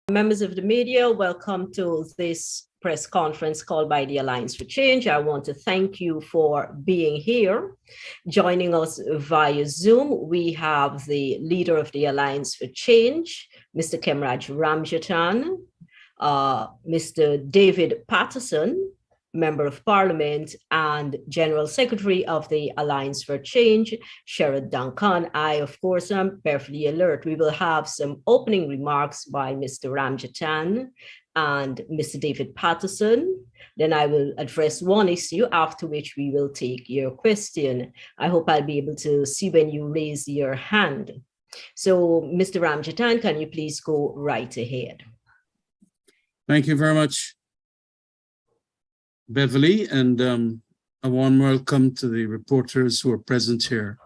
Members of the media, welcome to this press conference called by the Alliance for Change. I want to thank you for being here. Joining us via Zoom, we have the leader of the Alliance for Change, Mr. Kemraj Ramjatan, Mr. David Patterson, Member of Parliament and General Secretary of the Alliance for Change, Sherrod Duncan. I, of course, am perfectly alert. We will have some opening remarks by Mr. Ramjatan and Mr. David Patterson. Then I will address one issue, after which we will take your question. I hope I'll be able to see when you raise your hand. So, Mr. Ramjatan, can you please go right ahead? Thank you very much, Beverly, and a warm welcome to the reporters who are present here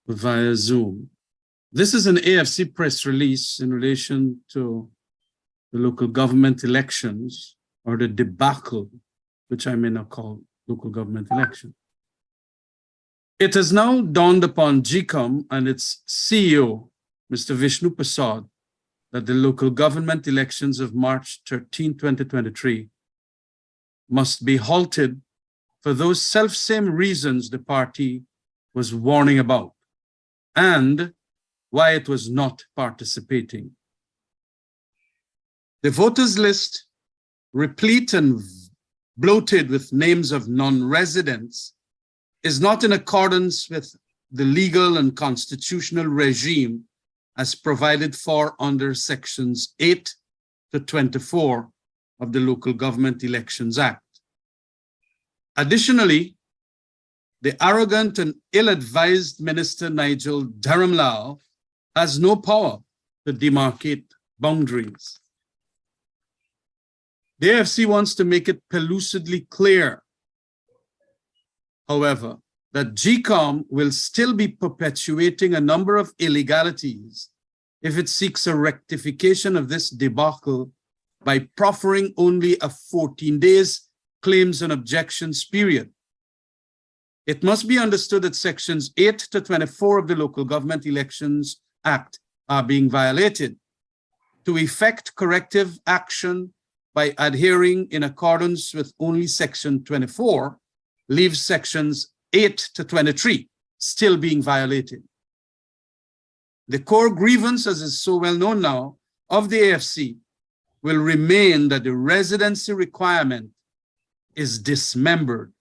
via Zoom. This is an AFC press release in relation to the local government elections, or the debacle, which I may not call local government election. It has now dawned upon GCOM and its CEO, Mr. Vishnu Prasad, that the local government elections of March 13, 2023 must be halted for those self-same reasons the party was warning about and why it was not participating. The voters list, replete and bloated with names of non-residents, is not in accordance with the legal and constitutional regime as provided for under sections 8 to 24 of the Local Government Elections Act. Additionally, the arrogant and ill-advised Minister Nigel Dharamlal has no power to demarcate boundaries. The AFC wants to make it pellucidly clear, however, that GCOM will still be perpetuating a number of illegalities if it seeks a rectification of this debacle by proffering only a 14 days claims and objections period. It must be understood that sections 8 to 24 of the Local Government Elections Act are being violated. To effect corrective action by adhering in accordance with only section 24 leaves sections 8 to 23 still being violated. The core grievance, as is so well known now, of the AFC will remain that the residency requirement is dismembered.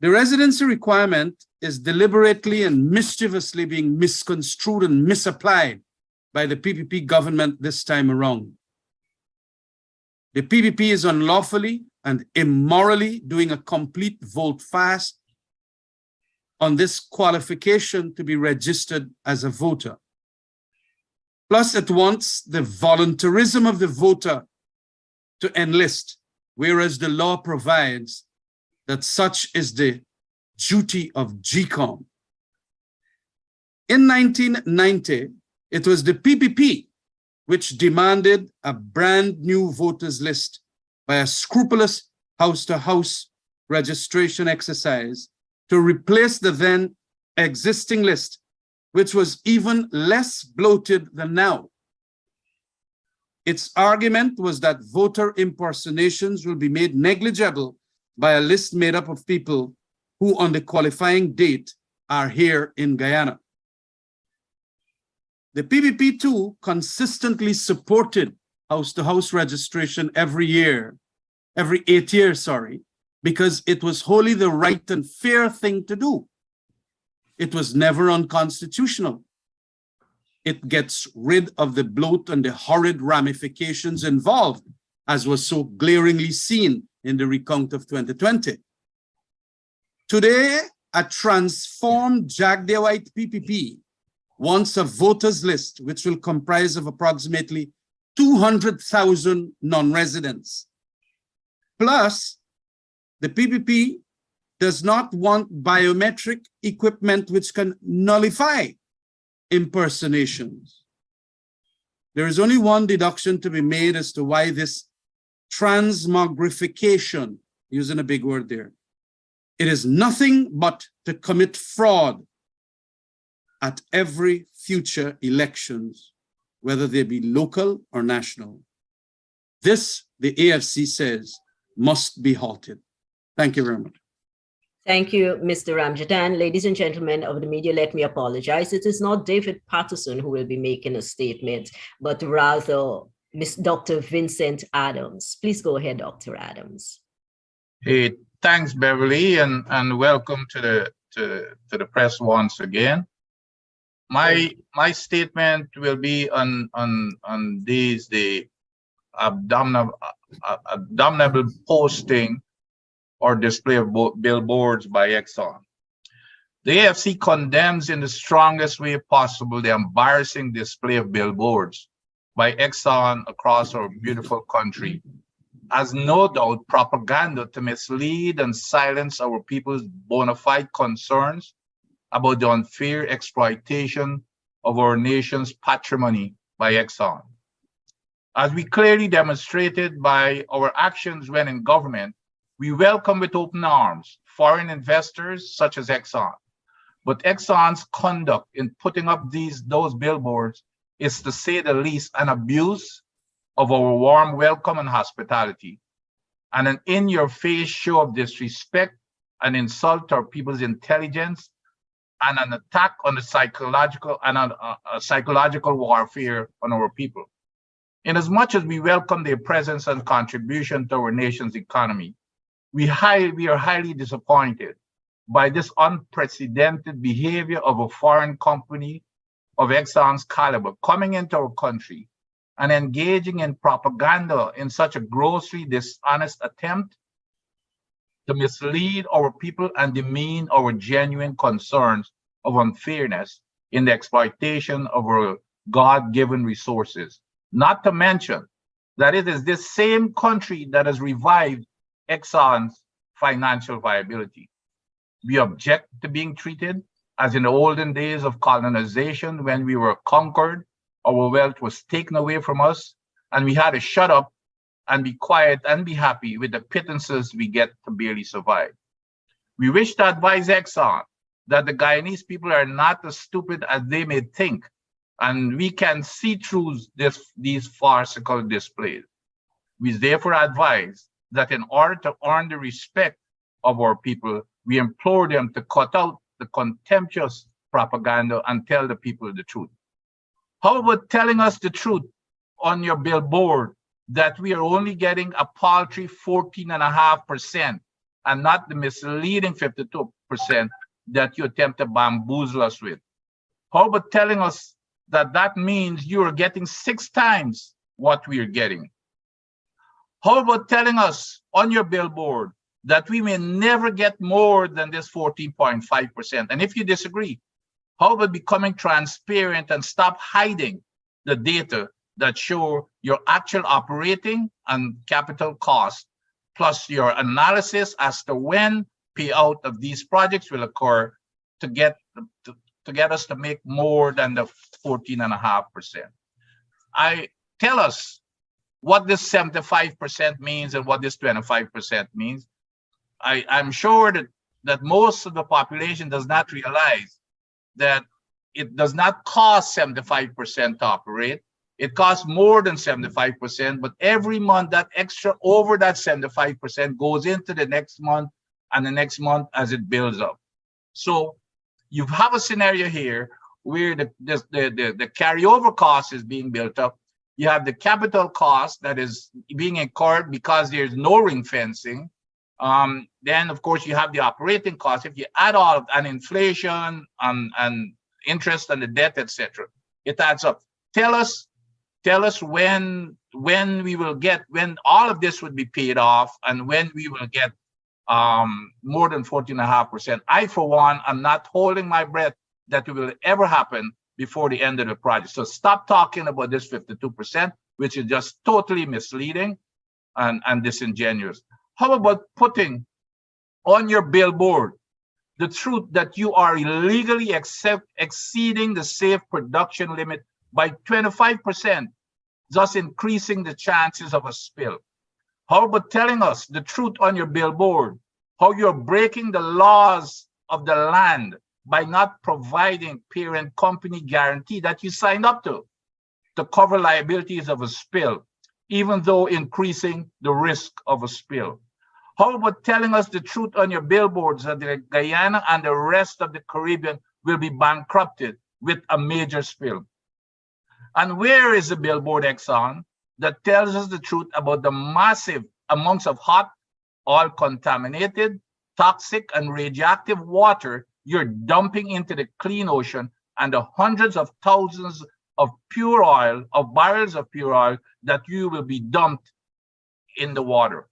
The residency requirement is deliberately and mischievously being misconstrued and misapplied by the PPP government this time around. The PPP is unlawfully and immorally doing a complete vote-fast on this qualification to be registered as a voter. Plus, it wants the voluntarism of the voter to enlist, whereas the law provides that such is the duty of GCOM. In 1990, it was the PPP which demanded a brand new voters list by a scrupulous house-to-house registration exercise to replace the then existing list, which was even less bloated than now. Its argument was that voter impersonations will be made negligible by a list made up of people who on the qualifying date are here in Guyana. The PPP too consistently supported house-to-house registration every 8 years, because it was wholly the right and fair thing to do. It was never unconstitutional. It gets rid of the bloat and the horrid ramifications involved, as was so glaringly seen in the recount of 2020. Today, a transformed Jagdeo-white PPP wants a voters list which will comprise of approximately 200,000 non-residents. Plus, the PPP does not want biometric equipment which can nullify impersonations. There is only one deduction to be made as to why this transmogrification, using a big word there, it is nothing but to commit fraud at every future elections whether they be local or national. This, the AFC says, must be halted. Thank you very much. Thank you, Mr. Ramjadan. Ladies and gentlemen of the media, let me apologize. It is not David Patterson who will be making a statement, but rather Dr. Vincent Adams. Please go ahead, Dr. Adams. Hey, thanks, Beverly, and welcome to the press once again. My statement will be on the abominable posting or display of billboards by Exxon. The AFC condemns in the strongest way possible the embarrassing display of billboards by Exxon across our beautiful country, as no doubt propaganda to mislead and silence our people's bona fide concerns about the unfair exploitation of our nation's patrimony by Exxon. As we clearly demonstrated by our actions when in government, we welcome with open arms foreign investors such as Exxon. But Exxon's conduct in putting up those billboards is, to say the least, an abuse of our warm welcome and hospitality, and an in-your-face show of disrespect and insult to our people's intelligence, and an attack on the psychological warfare on our people. Inasmuch as we welcome their presence and contribution to our nation's economy, we are highly disappointed by this unprecedented behavior of a foreign company of Exxon's caliber coming into our country and engaging in propaganda in such a grossly dishonest attempt to mislead our people and demean our genuine concerns of unfairness in the exploitation of our God-given resources. Not to mention that it is this same country that has revived Exxon's financial viability. We object to being treated as in the olden days of colonization, when we were conquered, our wealth was taken away from us, and we had to shut up and be quiet and be happy with the pittances we get to barely survive. We wish to advise Exxon that the Guyanese people are not as stupid as they may think, and we can see through these farcical displays. We therefore advise that in order to earn the respect of our people, we implore them to cut out the contemptuous propaganda and tell the people the truth. How about telling us the truth on your billboard that we are only getting a paltry 14.5% and not the misleading 52% that you attempt to bamboozle us with? How about telling us that means you are getting 6 times what we are getting? How about telling us on your billboard that we may never get more than this 14.5%? And if you disagree, how about becoming transparent and stop hiding the data that show your actual operating and capital costs, plus your analysis as to when payout of these projects will occur to get us to make more than the 14.5%. Tell us what this 75% means and what this 25% means. I'm sure that most of the population does not realize that it does not cost 75% to operate. It costs more than 75%, but every month that extra over that 75% goes into the next month and the next month as it builds up. So you have a scenario here where the carryover cost is being built up. You have the capital cost that is being incurred because there's no ring fencing. Then, of course, you have the operating cost. If you add all of and inflation and interest and the debt, etc., it adds up. Tell us when all of this would be paid off and when we will get more than 14.5%. I, for one, am not holding my breath that it will ever happen before the end of the project. So stop talking about this 52%, which is just totally misleading and disingenuous. How about putting on your billboard the truth that you are illegally exceeding the safe production limit by 25%, thus increasing the chances of a spill? How about telling us the truth on your billboard, how you're breaking the laws of the land by not providing parent company guarantee that you signed up to? to cover liabilities of a spill, even though increasing the risk of a spill? How about telling us the truth on your billboards that Guyana and the rest of the Caribbean will be bankrupted with a major spill? And where is the billboard, Exxon, that tells us the truth about the massive amounts of hot, oil contaminated, toxic, and radioactive water you're dumping into the clean ocean, and the hundreds of thousands of pure oil, of barrels of pure oil that you will be dumped in the water?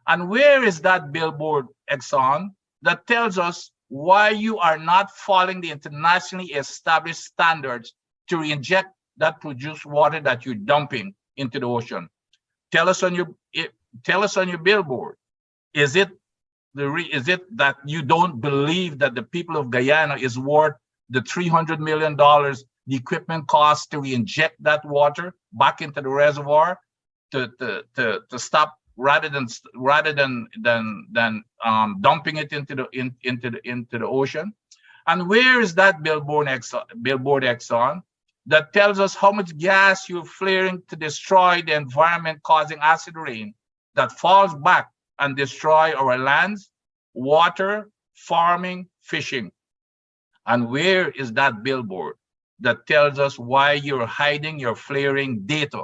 And where is that billboard, Exxon, that tells us why you are not following the internationally established standards to reinject that produced water that you're dumping into the ocean? Tell us on your billboard. Is it that you don't believe that the people of Guyana is worth the $300 million the equipment costs to reinject that water back into the reservoir to stop rather than dumping it into the ocean? And where is that billboard, Exxon, that tells us how much gas you're flaring to destroy the environment, causing acid rain that falls back and destroy our lands, water, farming, fishing? And where is that billboard that tells us why you're hiding your flaring data?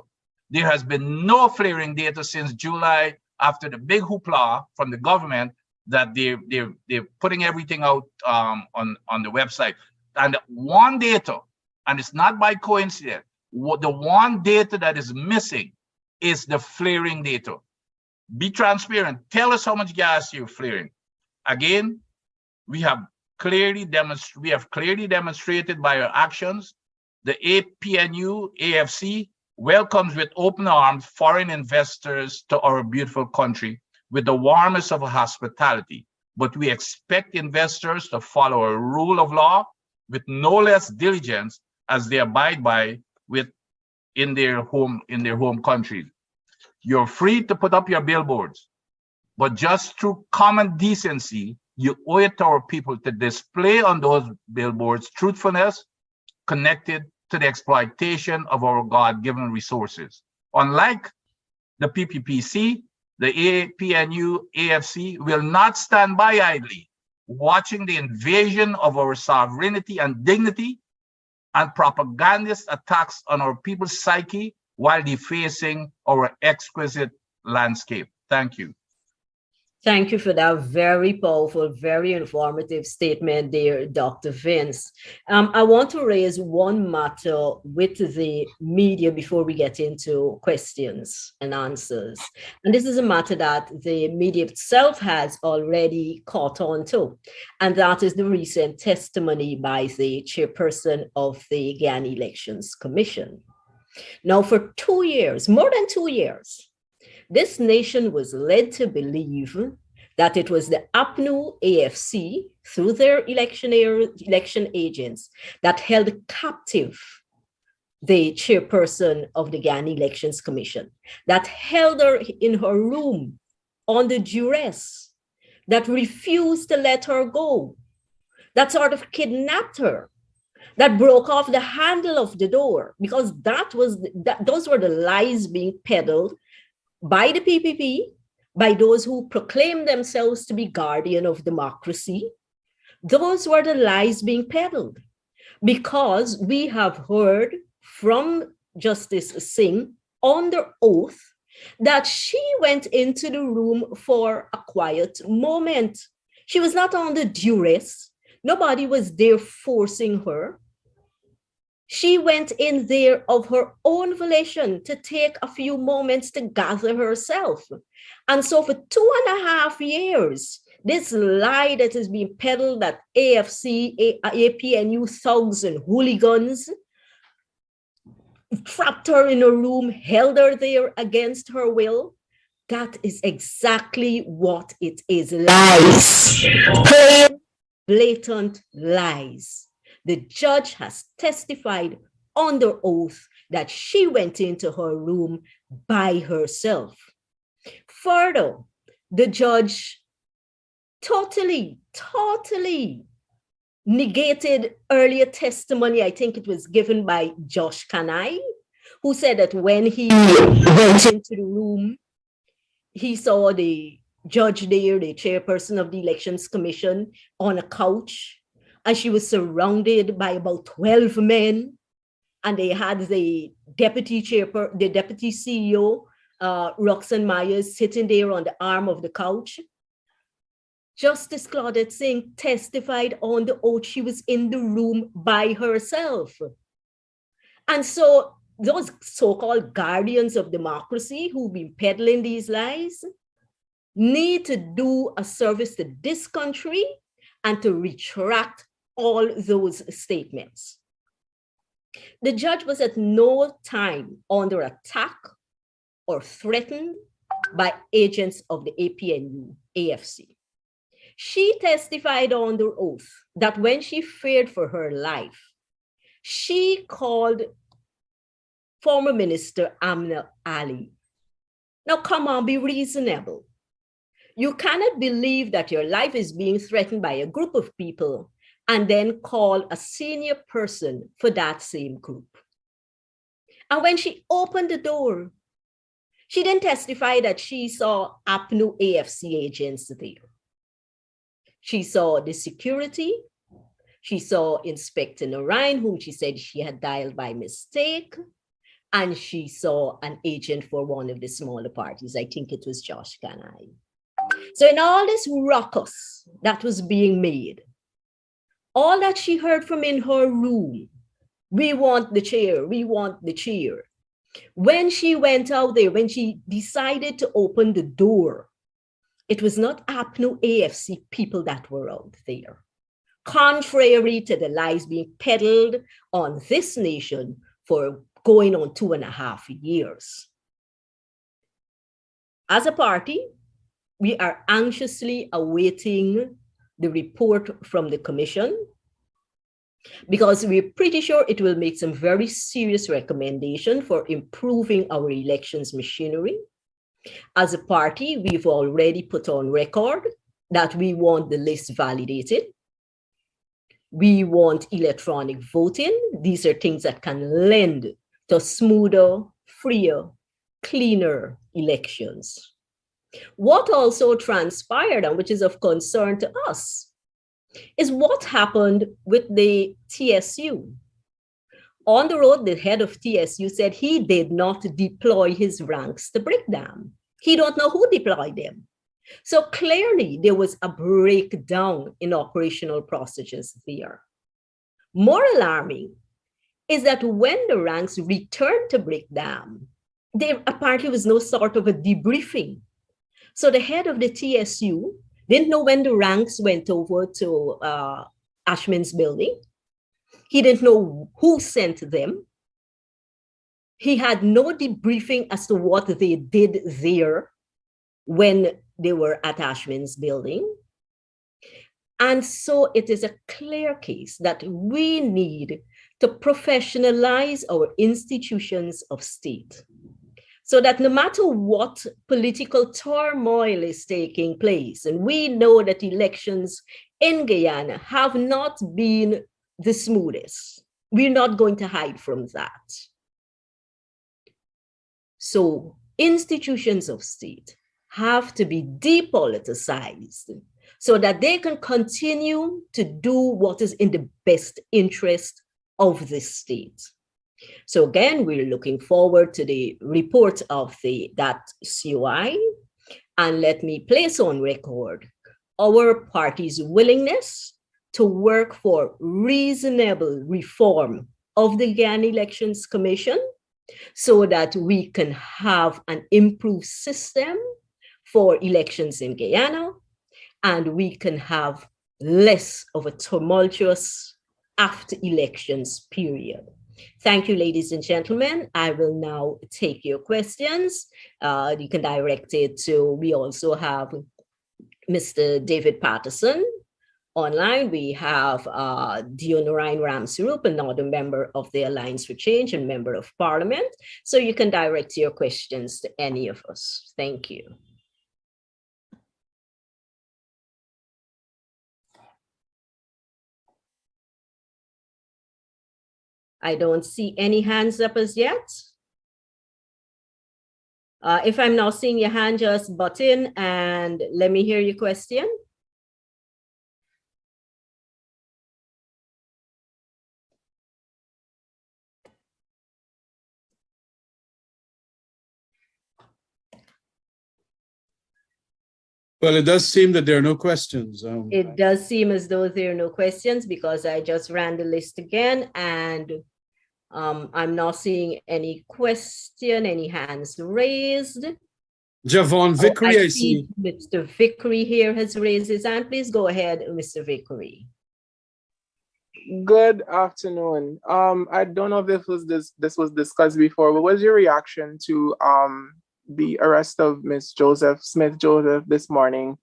There has been no flaring data since July, after the big hoopla from the government that they're putting everything out on the website. And one data, and it's not by coincidence, the one data that is missing is the flaring data. Be transparent. Tell us how much gas you're flaring. Again, we have clearly demonstrated by our actions. The APNU, AFC, welcomes with open arms foreign investors to our beautiful country with the warmest of hospitality. But we expect investors to follow a rule of law with no less diligence as they abide by with in their home countries. You're free to put up your billboards, but just through common decency, you owe it to our people to display on those billboards truthfulness connected to the exploitation of our God-given resources. Unlike the PPPC, the APNU AFC will not stand by idly, watching the invasion of our sovereignty and dignity and propagandist attacks on our people's psyche while defacing our exquisite landscape. Thank you. Thank you for that very powerful, very informative statement there, Dr. Vince. I want to raise one matter with the media before we get into questions and answers. And this is a matter that the media itself has already caught on to. And that is the recent testimony by the chairperson of the Guyana Elections Commission. Now, for 2 years, more than 2 years, this nation was led to believe that it was the APNU AFC, through their election agents, that held captive the chairperson of the Guyana Elections Commission, that held her in her room under duress, that refused to let her go, that sort of kidnapped her, that broke off the handle of the door, because those were the lies being peddled by the PPP, by those who proclaim themselves to be guardian of democracy. Those were the lies being peddled, because we have heard from Justice Singh under oath that she went into the room for a quiet moment. She was not under duress. Nobody was there forcing her. She went in there of her own volition to take a few moments to gather herself. And so for 2.5 years, this lie that is being peddled that AFC, APNU thugs and hooligans trapped her in a room, held her there against her will, that is exactly what it is. Lies. Plain, blatant lies. The judge has testified under oath that she went into her room by herself. Further, the judge totally negated earlier testimony. I think it was given by Josh Kanai, who said that when he went into the room, he saw the judge there, the chairperson of the Elections Commission, on a couch, and she was surrounded by about 12 men, and they had the deputy CEO, Roxanne Myers, sitting there on the arm of the couch. Justice Claudette Singh testified on the oath she was in the room by herself. And so those so-called guardians of democracy who've been peddling these lies need to do a service to this country and to retract all those statements. The judge was at no time under attack or threatened by agents of the APNU, AFC. She testified under oath that when she feared for her life, she called former Minister Amna Ali. Now, come on, be reasonable. You cannot believe that your life is being threatened by a group of people and then call a senior person for that same group. And when she opened the door, she didn't testify that she saw APNU AFC agents there. She saw the security. She saw Inspector Narayan, whom she said she had dialed by mistake. And she saw an agent for one of the smaller parties. I think it was Josh Kanai. So in all this ruckus that was being made, all that she heard from in her room, we want the chair, we want the chair. When she went out there, when she decided to open the door, it was not APNU AFC people that were out there. Contrary to the lies being peddled on this nation for going on 2.5 years. As a party, we are anxiously awaiting the report from the commission because we're pretty sure it will make some very serious recommendations for improving our elections machinery. As a party, we've already put on record that we want the list validated. We want electronic voting. These are things that can lend to smoother, freer, cleaner elections. What also transpired, and which is of concern to us, is what happened with the TSU. On the road, the head of TSU said he did not deploy his ranks to break them. He don't know who deployed them. So clearly there was a breakdown in operational procedures there. More alarming is that when the ranks returned to break them, there apparently was no sort of a debriefing. So the head of the TSU didn't know when the ranks went over to Ashman's building. He didn't know who sent them. He had no debriefing as to what they did there when they were at Ashman's building. And so it is a clear case that we need to professionalize our institutions of state so that no matter what political turmoil is taking place, and we know that elections in Guyana have not been the smoothest, we're not going to hide from that. So institutions of state have to be depoliticized so that they can continue to do what is in the best interest of the state. So again, we're looking forward to the report of that COI, and let me place on record our party's willingness to work for reasonable reform of the Guyana Elections Commission so that we can have an improved system for elections in Guyana, and we can have less of a tumultuous after elections period. Thank you, ladies and gentlemen. I will now take your questions. You can direct it to, we also have Mr. David Patterson online. We have Dionarayan Ramsarup, another member of the Alliance for Change and member of Parliament. So you can direct your questions to any of us. Thank you. I don't see any hands up as yet. If I'm not seeing your hand, just butt in and let me hear your question. Well, it does seem that there are no questions. It does seem as though there are no questions because I just ran the list again and I'm not seeing any question, any hands raised. Javon Vickery, I see. Mr. Vickery here has raised his hand. Please go ahead, Mr. Vickery. Good afternoon. I don't know if this was discussed before, but what's your reaction to the arrest of Miss Smith Joseph this morning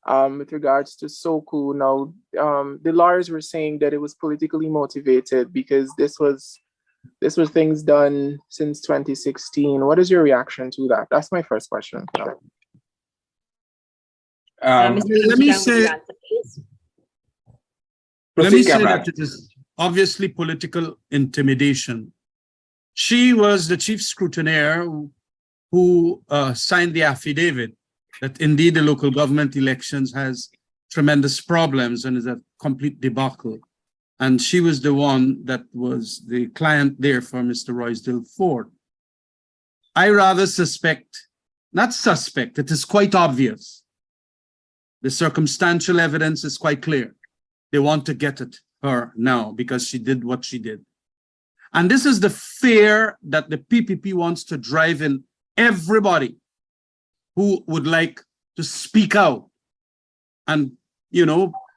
with regards to Soku? Now, the lawyers were saying that it was politically motivated because this was things done since 2016. What is your reaction to that? That's my first question. Let me say that it is obviously political intimidation. She was the chief scrutineer who signed the affidavit that indeed the local government elections has tremendous problems and is a complete debacle. And she was the one that was the client there for Mr. Roysdale Ford. I rather not suspect, it is quite obvious. The circumstantial evidence is quite clear. They want to get at her now because she did what she did. And this is the fear that the PPP wants to drive in everybody who would like to speak out and,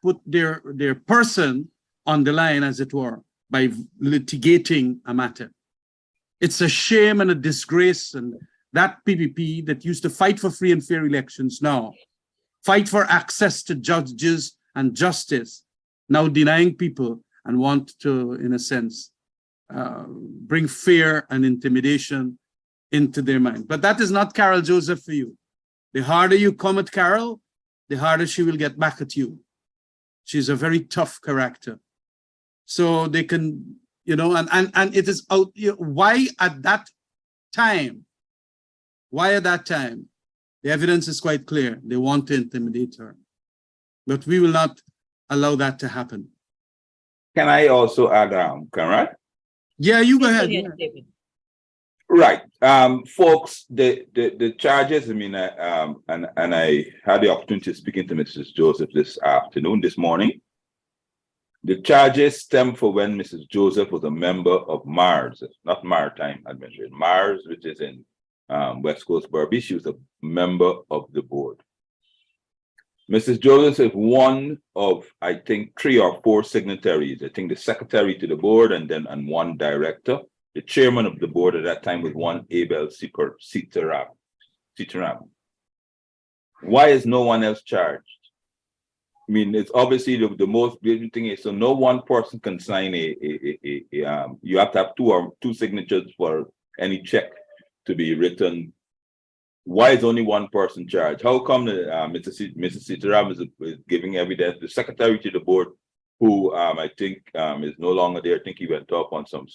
put their person on the line, as it were, by litigating a matter. It's a shame and a disgrace, and that PPP that used to fight for free and fair elections now, fight for access to judges and justice, now denying people and want to, in a sense, bring fear and intimidation into their mind. But that is not Carol Joseph for you. The harder you come at Carol, the harder she will get back at you. She's a very tough character. So they can, and it is out. Why at that time? The evidence is quite clear. They want to intimidate her. But we will not allow that to happen. Can I also add, Conrad? Yeah, you go ahead. Right. Folks, the charges, and I had the opportunity of speaking to Mrs. Joseph this morning. The charges stem from when Mrs. Joseph was a member of MARS, not Maritime Administration, MARS, which is in West Coast Berbice. She was a member of the board. Mrs. Joseph is one of, I think, 3 or 4 signatories. I think the secretary to the board and one director. The chairman of the board at that time was one Abel Sitaram. Why is no one else charged? I mean, it's obviously the most beautiful thing is so no one person can sign you have to have 2 signatures for any check to be written. Why is only one person charged? How come Mrs. Sitaram is giving evidence? The secretary to the board, who I think is no longer there, I think he went off on some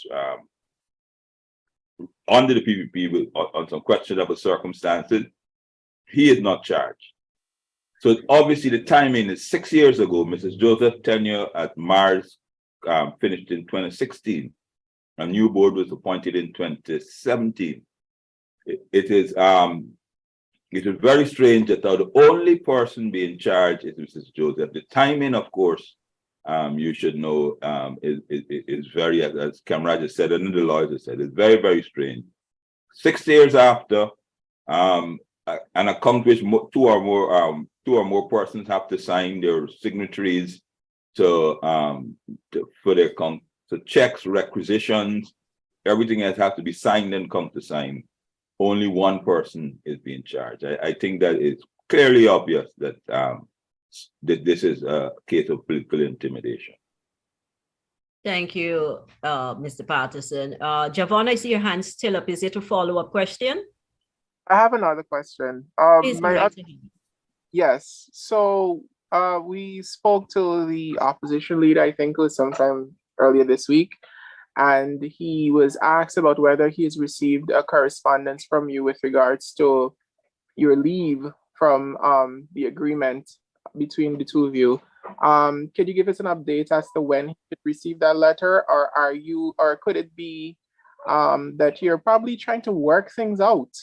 under the PPP on some questionable circumstances, he is not charged. So obviously the timing is 6 years ago. Mrs. Joseph's tenure at MARS finished in 2016. A new board was appointed in 2017. It is very strange that the only person being charged is Mrs. Joseph. The timing, of course, you should know, is very, as Kamraj has said, and the lawyers have said, it's very, very strange. 6 years after, an account which 2 or more persons have to sign their signatories for their account. So checks, requisitions, everything else has to be signed and come to sign. Only one person is being charged. I think that it's clearly obvious that that this is a case of political intimidation. Thank you, Mr. Patterson. Javon, I see your hand still up. Is it a follow-up question? I have another question. Yes. So we spoke to the opposition leader, I think it was sometime earlier this week, and he was asked about whether he has received a correspondence from you with regards to your leave from the agreement between the two of you. Could you give us an update as to when he could receive that letter, or could it be that you're probably trying to work things out?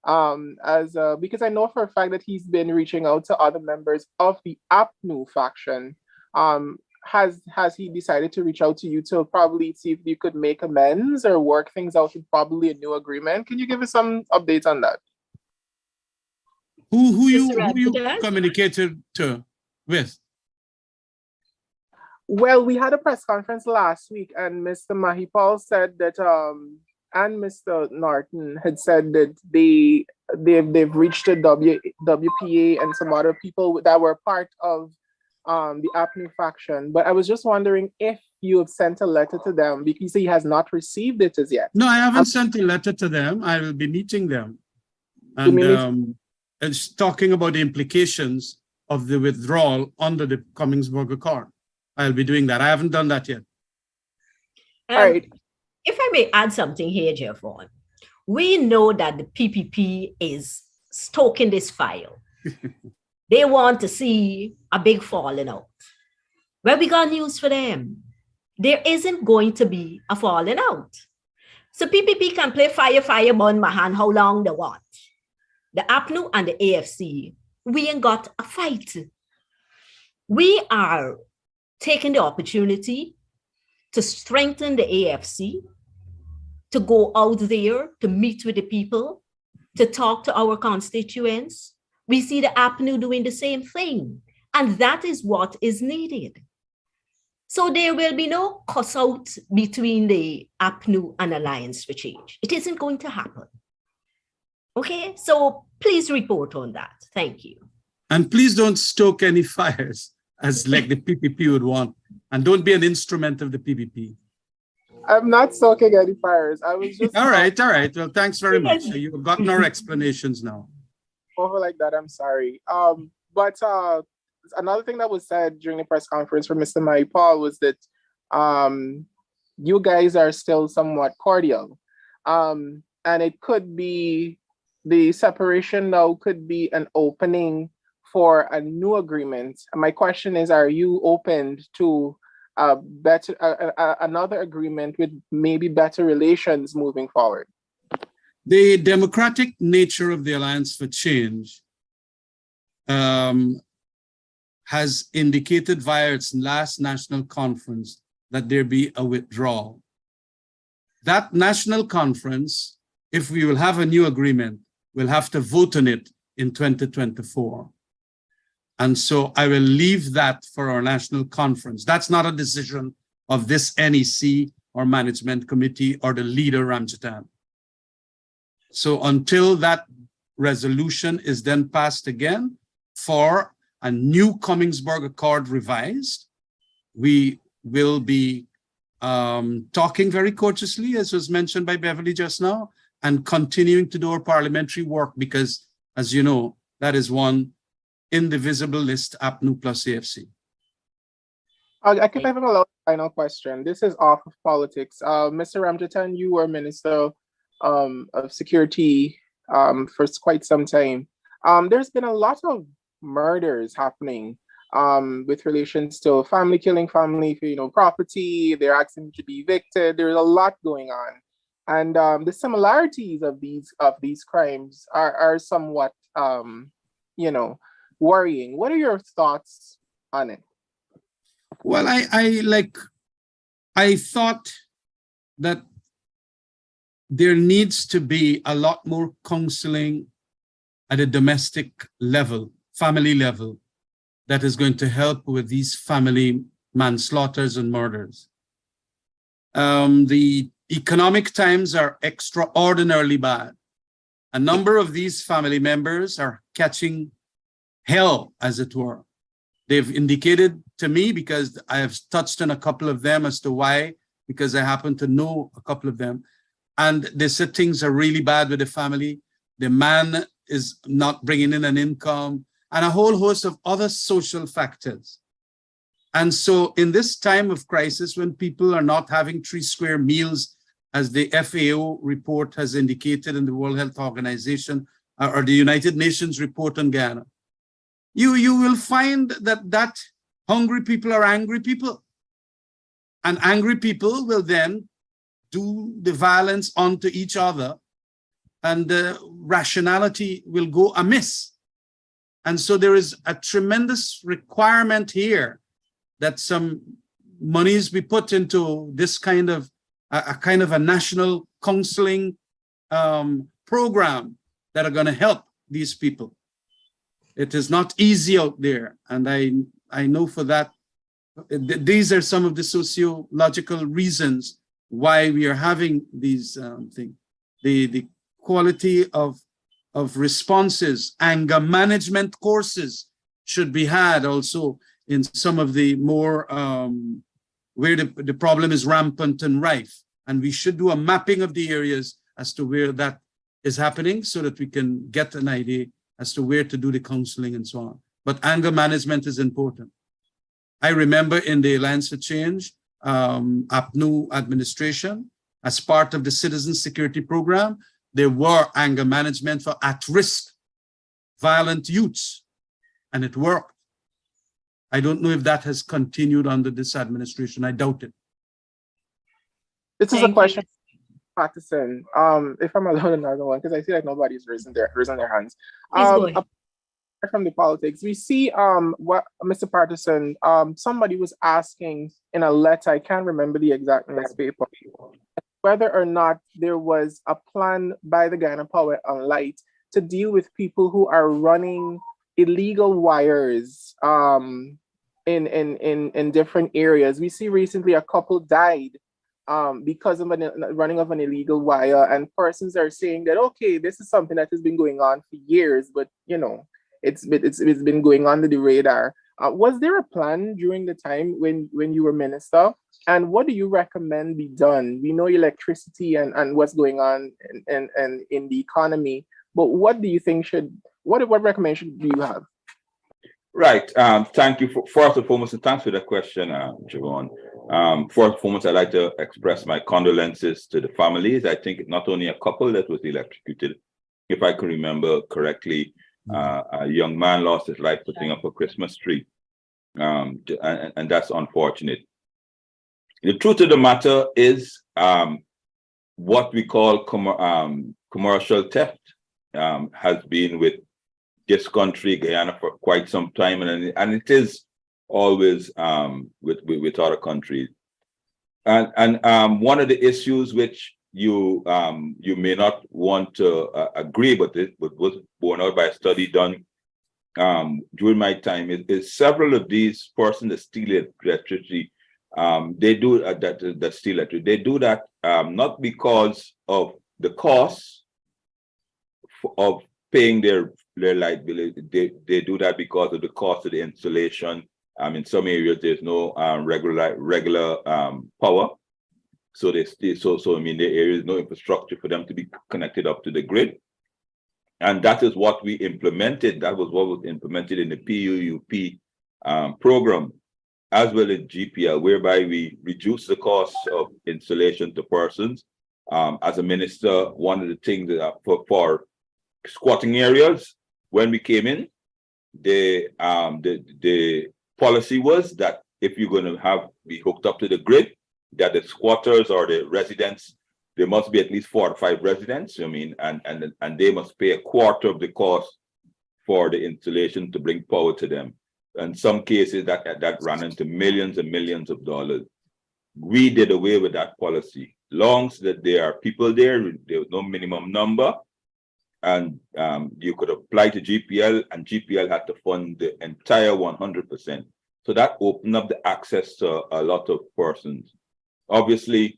Because I know for a fact that he's been reaching out to other members of the APNU faction. Has he decided to reach out to you to probably see if you could make amends or work things out in probably a new agreement? Can you give us some updates on that? Who you Mr. communicated to with? Well, we had a press conference last week, and Mr. Mahipal said that and Mr. Norton had said that they've reached a WPA and some other people that were part of the APNU faction. But I was just wondering if you have sent a letter to them, because he has not received it as yet. No, I haven't sent a letter to them. I will be meeting them. And it's talking about the implications of the withdrawal under the Cummingsburg Accord. I'll be doing that. I haven't done that yet. All right. If I may add something here, Jeffon, we know that the PPP is stoking this fire. They want to see a big falling out. Well, we got news for them. There isn't going to be a falling out. So PPP can play fire, burn my hand how long they want. The APNU and the AFC, we ain't got a fight. We are taking the opportunity to strengthen the AFC, to go out there, to meet with the people, to talk to our constituents. We see the APNU doing the same thing, and that is what is needed. So there will be no cuss out between the APNU and Alliance for Change. It isn't going to happen. Okay, so please report on that. Thank you. And please don't stoke any fires as like the PPP would want. And don't be an instrument of the PPP. I'm not stoking any fires. I was just... All right. Well, thanks very much. So you've gotten our explanations now. Over like that, I'm sorry. But another thing that was said during the press conference from Mr. Mahipal was that you guys are still somewhat cordial. And it could be, the separation now could be an opening for a new agreement. My question is, are you open to another agreement with maybe better relations moving forward? The democratic nature of the Alliance for Change has indicated via its last national conference that there be a withdrawal. That national conference, if we will have a new agreement, we'll have to vote on it in 2024. And so I will leave that for our national conference. That's not a decision of this NEC or management committee or the leader, Ramjatan. So until that resolution is then passed again for a new Cummingsburg Accord revised, we will be talking very courteously, as was mentioned by Beverly just now, and continuing to do our parliamentary work because, as you know, that is one indivisible list, APNU plus AFC. I can have a final question. This is off of politics. Mr. Ramjatan, you were Minister of Security for quite some time. There's been a lot of murders happening with relations to family killing, family, property. They're asking to be evicted. There's a lot going on, and the similarities of these crimes are somewhat, worrying. What are your thoughts on it? Well, I thought that there needs to be a lot more counseling at a domestic level, family level, that is going to help with these family manslaughters and murders. The economic times are extraordinarily bad. A number of these family members are catching hell, as it were. They've indicated to me, because I have touched on a couple of them as to why, because I happen to know a couple of them. And they said things are really bad with the family. The man is not bringing in an income and a whole host of other social factors. And so in this time of crisis, when people are not having 3 square meals, as the FAO report has indicated in the World Health Organization, or the United Nations report on Ghana, you will find that hungry people are angry people. And angry people will then do the violence onto each other, and the rationality will go amiss. And so there is a tremendous requirement here that some monies be put into this kind of a national counseling program that are going to help these people. It is not easy out there, and I know for that. These are some of the sociological reasons why we are having these things. The quality of responses, anger management courses should be had also in some of the more where the problem is rampant and rife. And we should do a mapping of the areas as to where that is happening so that we can get an idea as to where to do the counseling and so on. But anger management is important. I remember in the Alliance for Change, APNU administration, as part of the Citizen Security Program, there were anger management for at-risk violent youths, and it worked. I don't know if that has continued under this administration. I doubt it. This is a question, Patterson. If I'm allowed another one, because I feel like nobody's raising their hands. From the politics, we see what Mr. Patterson, somebody was asking in a letter, I can't remember the exact newspaper, whether or not there was a plan by the Ghana Power and Light to deal with people who are running illegal wires in different areas. We see recently a couple died because of running of an illegal wire, and persons are saying that, okay, this is something that has been going on for years, but you know, it's been going under the radar. Was there a plan during the time when you were minister? And what do you recommend be done? We know electricity and what's going on and in the economy, but what do you think what recommendation do you have? Right. Thank you first and foremost, and thanks for the question, Javon. First and foremost, I'd like to express my condolences to the families. I think not only a couple that was electrocuted, if I can remember correctly, a young man lost his life putting up a Christmas tree, and that's unfortunate. The truth of the matter is, what we call commercial theft has been with this country, Guyana, for quite some time, and it is always with other countries. And one of the issues which you may not want to agree with it, but was borne out by a study done during my time, is several of these persons that steal electricity, they do that steal electricity. They do that not because of the cost of paying their light bill. They do that because of the cost of the installation. In some areas, there's no regular power. So so I mean, there is no infrastructure for them to be connected up to the grid. And that is what we implemented. That was what was implemented in the PUUP program, as well as GPL, whereby we reduce the cost of installation to persons. As a minister, one of the things that for squatting areas, when we came in, the policy was that if you're going to be hooked up to the grid, that the squatters or the residents, there must be at least 4 or 5 residents, I mean, and they must pay a quarter of the cost for the installation to bring power to them. In some cases, that ran into millions and millions of dollars. We did away with that policy. Long as that there are people there was no minimum number, and you could apply to GPL, and GPL had to fund the entire 100%. So that opened up the access to a lot of persons. Obviously,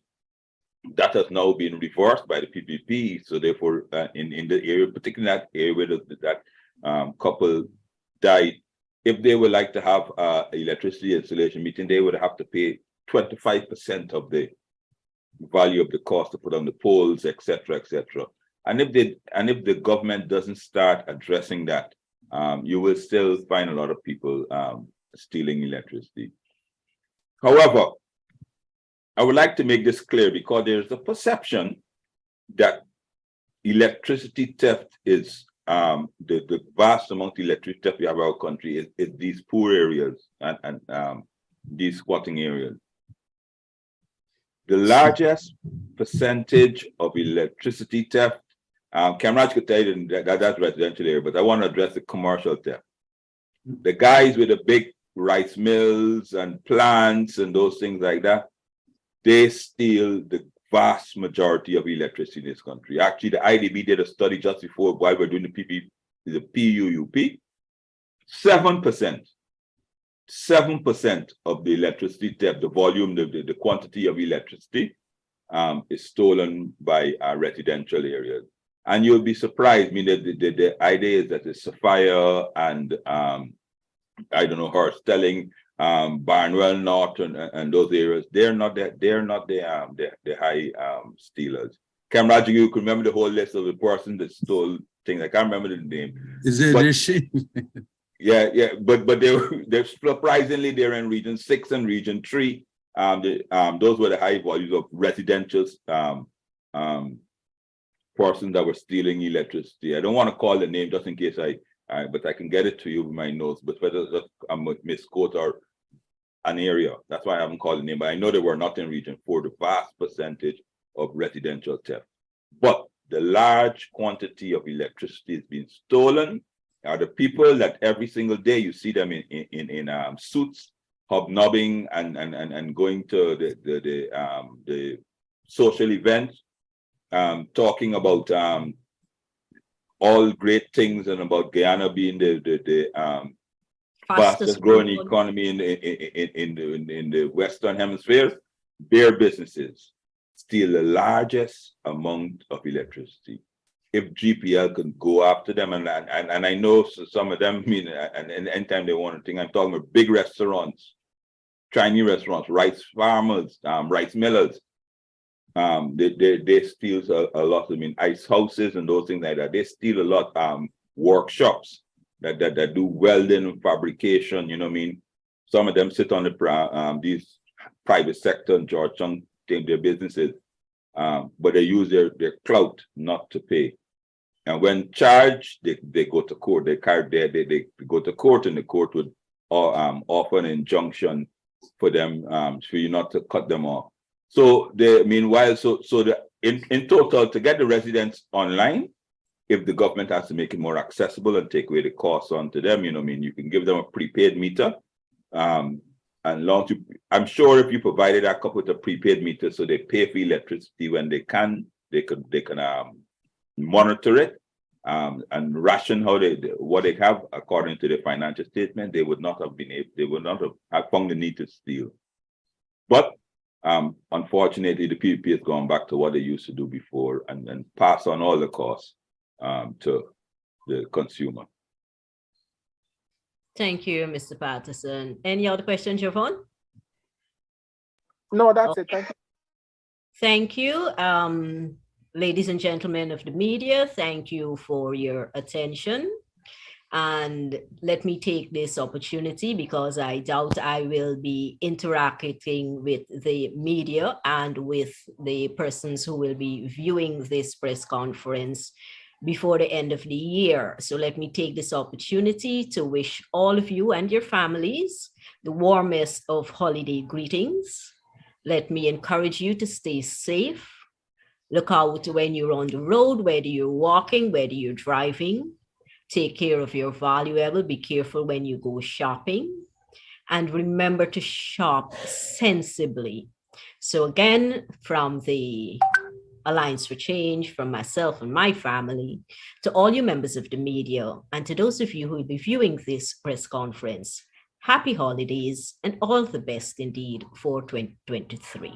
that has now been reversed by the PPP. So therefore, in the area, particularly that area where that couple died, if they would like to have electricity installation meeting, they would have to pay 25% of the value of the cost to put on the poles, etc., etc. And if the government doesn't start addressing that, you will still find a lot of people stealing electricity. However, I would like to make this clear because there's a perception that electricity theft is the vast amount of electricity theft we have in our country is these poor areas and these squatting areas. The largest percentage of electricity theft, Kamraj could tell you that's residential area, but I want to address the commercial theft. The guys with the big rice mills and plants and those things like that, they steal the vast majority of electricity in this country. Actually, the IDB did a study just before while we're doing the PUUP. 7% of the electricity theft, the volume, the quantity of electricity is stolen by residential areas. And you'll be surprised. I mean, the idea is that the Sapphire and I don't know, Horstelling, Barnwell North and those areas, they're not the high stealers. Kamraj, you can remember the whole list of the person that stole things. I can't remember the name. Is it a shame? Yeah, but they're surprisingly they're in Region 6 and Region 3. Those were the high volumes of residential persons that were stealing electricity. I don't want to call the name just in case but I can get it to you with my notes. But whether I misquote or an area, that's why I haven't called the name. But I know they were not in Region 4, the vast percentage of residential theft. But the large quantity of electricity is being stolen are the people that every single day you see them in suits, hobnobbing and going to the social events, talking about all great things and about Guyana being the fastest growing economy in the Western Hemisphere. Their businesses steal the largest amount of electricity. If GPL can go after them, and I know some of them, I mean, and anytime they want to think, I'm talking about big restaurants, Chinese restaurants, rice farmers, rice millers. They steal a lot. I mean, ice houses and those things like that. They steal a lot. Workshops that do welding and fabrication. You know what I mean? Some of them sit on the these private sector in Georgetown, take their businesses, but they use their clout not to pay. And when charged, they go to court. They go to court, and the court would offer an injunction for them for you not to cut them off. So meanwhile, in total, to get the residents online, if the government has to make it more accessible and take away the costs onto them, you know what I mean, you can give them a prepaid meter. And I'm sure if you provided a couple with a prepaid meter, so they pay for electricity when they can monitor it and ration what they have according to the financial statement, they would not have found the need to steal. But unfortunately, the PPP has gone back to what they used to do before and pass on all the costs to the consumer. Thank you, Mr. Patterson. Any other questions, Javon? No, that's it. Thank you. Thank you. Ladies and gentlemen of the media, thank you for your attention. And let me take this opportunity, because I doubt I will be interacting with the media and with the persons who will be viewing this press conference before the end of the year. So let me take this opportunity to wish all of you and your families the warmest of holiday greetings. Let me encourage you to stay safe. Look out when you're on the road, whether you're walking, whether you're driving. Take care of your valuable. Be careful when you go shopping. And remember to shop sensibly. So again, from the Alliance for Change, from myself and my family, to all you members of the media, and to those of you who will be viewing this press conference, happy holidays and all the best indeed for 2023.